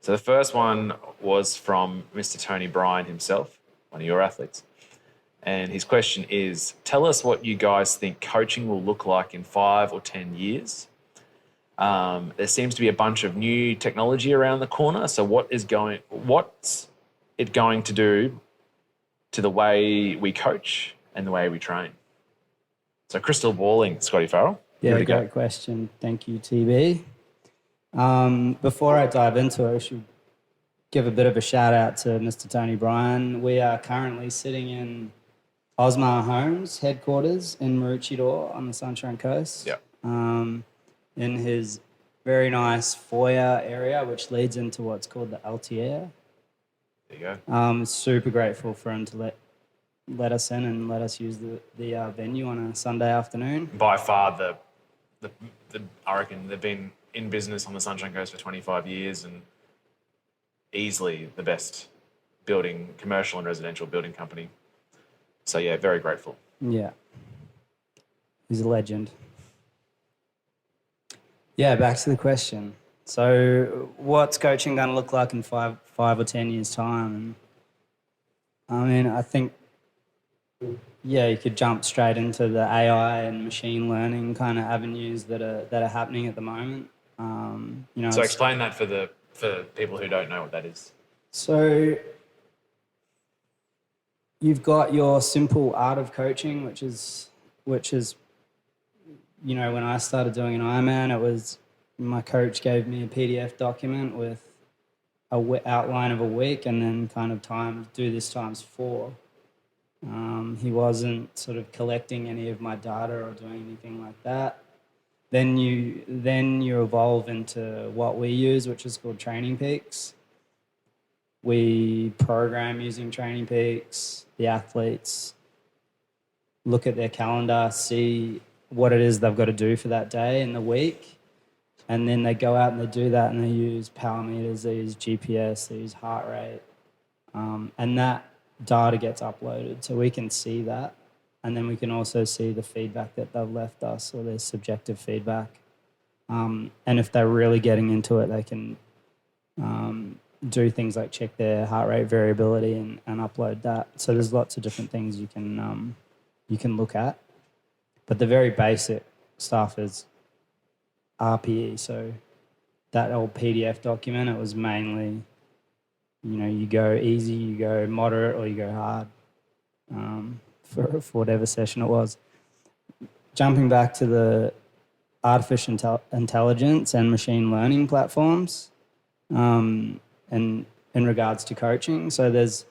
So the first one was from Mr. Tony Bryan himself, one of your athletes. And his question is, tell us what you guys think coaching will look like in 5 or 10 years. There seems to be a bunch of new technology around the corner. So what's it going to do to the way we coach and the way we train? So crystal balling, Scotty Farrell. Yeah, great question. Thank you, TB. Before I dive into it, I should give a bit of a shout out to Mr. Tony Bryan. We are currently sitting in Osmar Homes headquarters in Maroochydore on the Sunshine Coast. Yeah. In his very nice foyer area, which leads into what's called the Altier. There you go. Super grateful for him to let us in and let us use the venue on a Sunday afternoon. By far, the I reckon they've been in business on the Sunshine Coast for 25 years and easily the best commercial and residential building company. So yeah, very grateful. Yeah. He's a legend. Yeah, back to the question. So what's coaching going to look like in five or 10 years' time? I mean, I think, yeah, you could jump straight into the AI and machine learning kind of avenues that are happening at the moment. So explain that for people who don't know what that is. So you've got your simple art of coaching, which is when I started doing an Ironman, it was my coach gave me a PDF document with outline of a week and then kind of do this times 4. He wasn't sort of collecting any of my data or doing anything like that. Then you evolve into what we use, which is called Training Peaks. We program using Training Peaks. The athletes look at their calendar, see what it is they've got to do for that day in the week, and then they go out and they do that, and they use power meters, they use GPS, they use heart rate, and that data gets uploaded so we can see that, and then we can also see the feedback that they've left us or their subjective feedback, and if they're really getting into it, they can do things like check their heart rate variability and upload that. So there's lots of different things you can look at. But the very basic stuff is RPE. So that old PDF document, it was mainly, you go easy, you go moderate, or you go hard for whatever session it was. Jumping back to the artificial intelligence and machine learning platforms, and in regards to coaching, so there's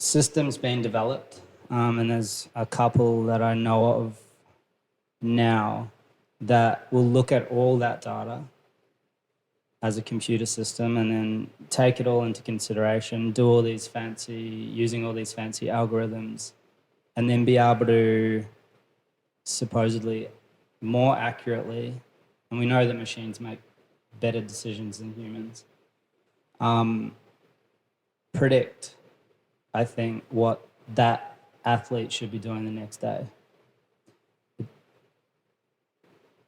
systems being developed, and there's a couple that I know of now that will look at all that data as a computer system and then take it all into consideration, using all these fancy algorithms, and then be able to supposedly more accurately, and we know that machines make better decisions than humans, predict, I think, what that athlete should be doing the next day.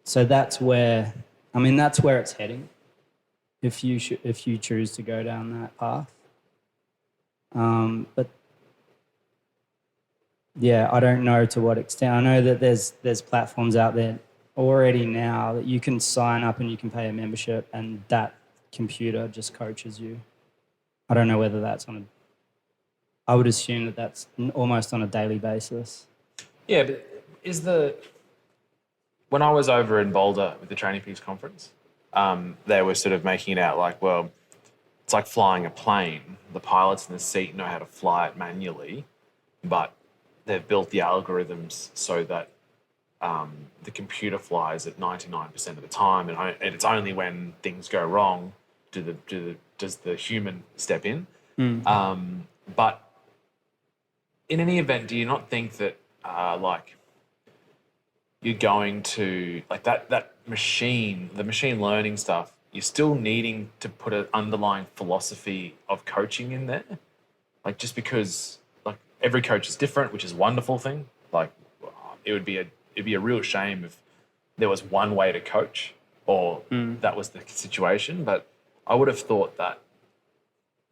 So that's where it's heading, if you choose to go down that path. But yeah, I don't know to what extent. I know that there's platforms out there already now that you can sign up and you can pay a membership and that computer just coaches you. I don't know whether that's I would assume that that's almost on a daily basis. Yeah, but when I was over in Boulder with the Training Peaks conference, they were sort of making it out like, well, it's like flying a plane. The pilots in the seat know how to fly it manually, but they've built the algorithms so that the computer flies at 99% of the time, and it's only when things go wrong does the human step in. But in any event, do you not think that you're going to that machine, the machine learning stuff, you're still needing to put an underlying philosophy of coaching in there? Like, just because every coach is different, which is a wonderful thing. Like, it'd be a real shame if there was one way to coach or that was the situation. But I would have thought that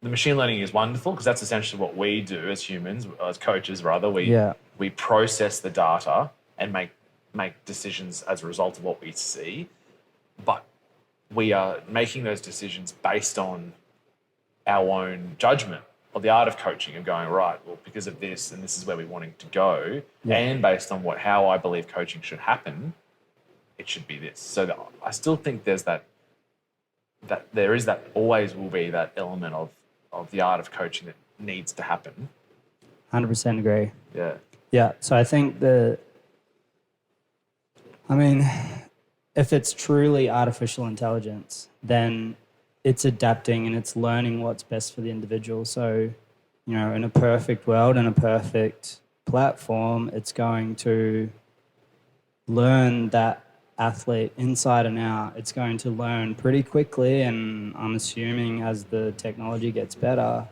the machine learning is wonderful because that's essentially what we do as humans, as coaches rather. We process the data and make decisions as a result of what we see, but we are making those decisions based on our own judgment or the art of coaching and going, right, well, because of this and this is where we want to go, and based on how I believe coaching should happen, it should be this. So I still think there's that there is that, always will be that element of the art of coaching that needs to happen. 100% agree. Yeah. Yeah. So I think if it's truly artificial intelligence, then it's adapting and it's learning what's best for the individual. So, in a perfect world, in a perfect platform, it's going to learn that athlete inside and out. It's going to learn pretty quickly, and I'm assuming as the technology gets better,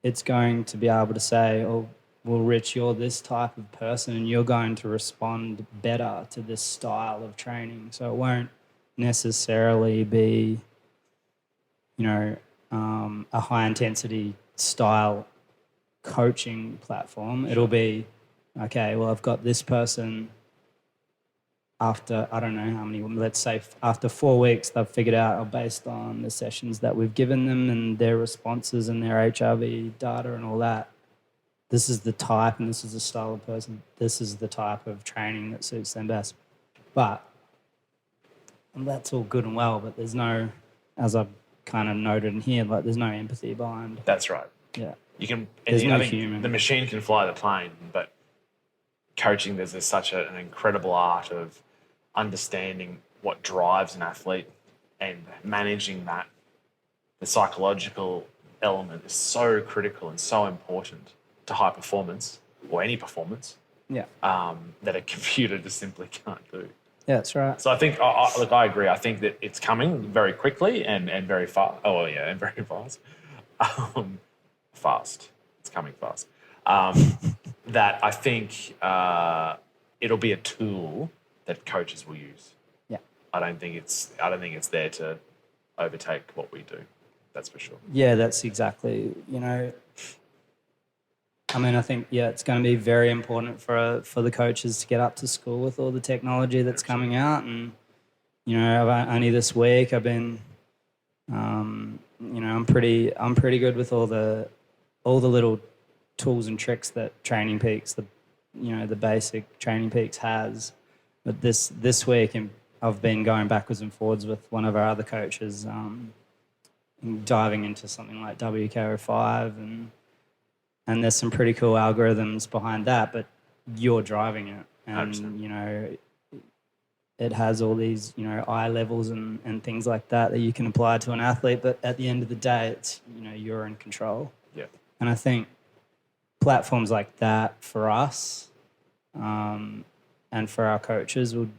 it's going to be able to say, oh, well, Rich, you're this type of person and you're going to respond better to this style of training. So it won't necessarily be, a high-intensity style coaching platform. It'll be, okay, well, I've got this person after, I don't know how many, let's say after 4 weeks, they've figured out, based on the sessions that we've given them and their responses and their HRV data and all that, this is the type and this is the style of person, this is the type of training that suits them best. But that's all good and well, but there's no, as I've kind of noted in here, there's no empathy behind. That's right. Yeah. You can, there's no I think human. The machine can fly the plane, but coaching, there's such an incredible art of understanding what drives an athlete and managing that. The psychological element is so critical and so important to high performance, or any performance, that a computer just simply can't do. Yeah, that's right. So I think, I agree. I think that it's coming very quickly and very fast. Oh, yeah, and very fast. Fast. It's coming fast. That I think it'll be a tool that coaches will use. Yeah. I don't think it's there to overtake what we do. That's for sure. Yeah, that's exactly, I think, it's going to be very important for the coaches to get up to school with all the technology that's coming out. And, only this week I've been, I'm pretty good with all the little tools and tricks that Training Peaks, the basic Training Peaks has. But this week I've been going backwards and forwards with one of our other coaches, diving into something like WK05 and there's some pretty cool algorithms behind that, but you're driving it. And, 100%. It has all these, eye levels and things like that you can apply to an athlete. But at the end of the day, it's, you're in control. Yeah. And I think platforms like that for us and for our coaches would,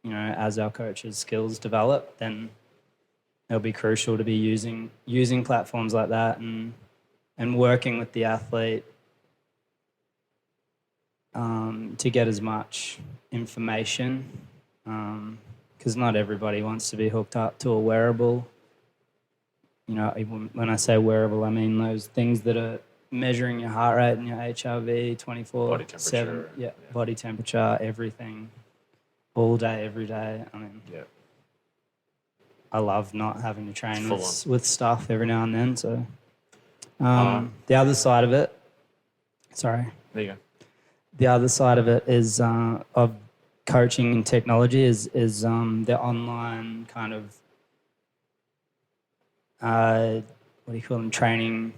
as our coaches' skills develop, then it'll be crucial to be using platforms like that and working with the athlete to get as much information, because not everybody wants to be hooked up to a wearable. When I say wearable, I mean those things that are measuring your heart rate and your HRV 24/7. Yeah, body temperature, everything, all day, every day. I love not having to train with stuff every now and then. So the other side of it, sorry. There you go. The other side of it is of coaching and technology is the online kind of what do you call them, training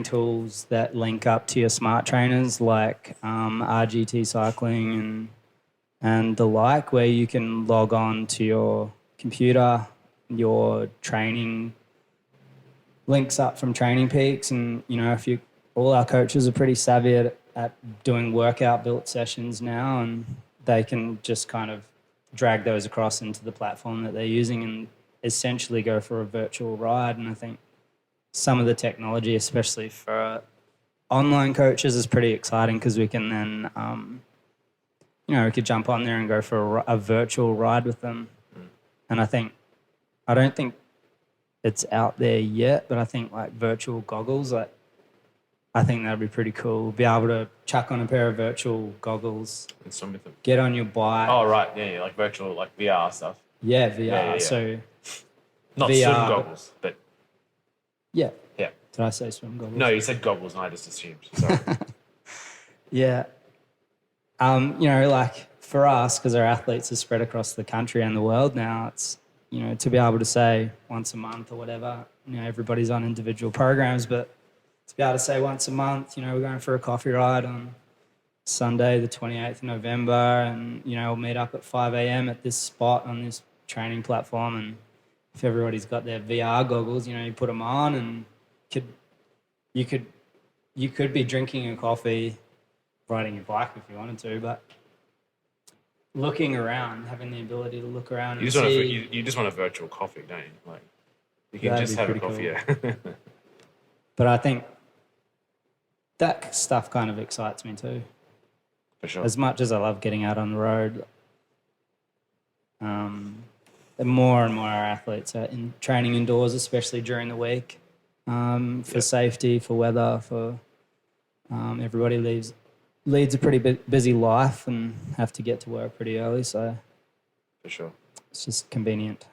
tools that link up to your smart trainers, like RGT cycling and the like, where you can log on to your computer, your training links up from Training Peaks, and all our coaches are pretty savvy at doing workout built sessions now, and they can just kind of drag those across into the platform that they're using and essentially go for a virtual ride. And I think some of the technology, especially for online coaches, is pretty exciting because we can then, we could jump on there and go for a virtual ride with them. And I don't think it's out there yet, but I think like virtual goggles, like I think that'd be pretty cool. Be able to chuck on a pair of virtual goggles, And swim with them. get on your bike. Oh, right. Yeah, like virtual, like VR stuff. Yeah, VR. Yeah. So Not VR, swim goggles, but yeah. yeah. Did I say swim goggles? No, you said goggles and I just assumed. Sorry. Yeah. Like for us, because our athletes are spread across the country and the world now, it's, to be able to say once a month or whatever, everybody's on individual programs, but to be able to say once a month, we're going for a coffee ride on Sunday, the 28th of November, and, we'll meet up at 5 a.m. at this spot on this training platform. And if everybody's got their VR goggles, you put them on and you could be drinking a coffee, riding your bike if you wanted to, but looking around, having the ability to look around and you just want a virtual coffee, don't you? Like, you can just have a coffee, cool. yeah. But I think that stuff kind of excites me too. For sure. As much as I love getting out on the road, the more and more our athletes are training indoors, especially during the week, for safety, for weather, for everybody leads a pretty busy life and have to get to work pretty early, so for sure. it's just convenient.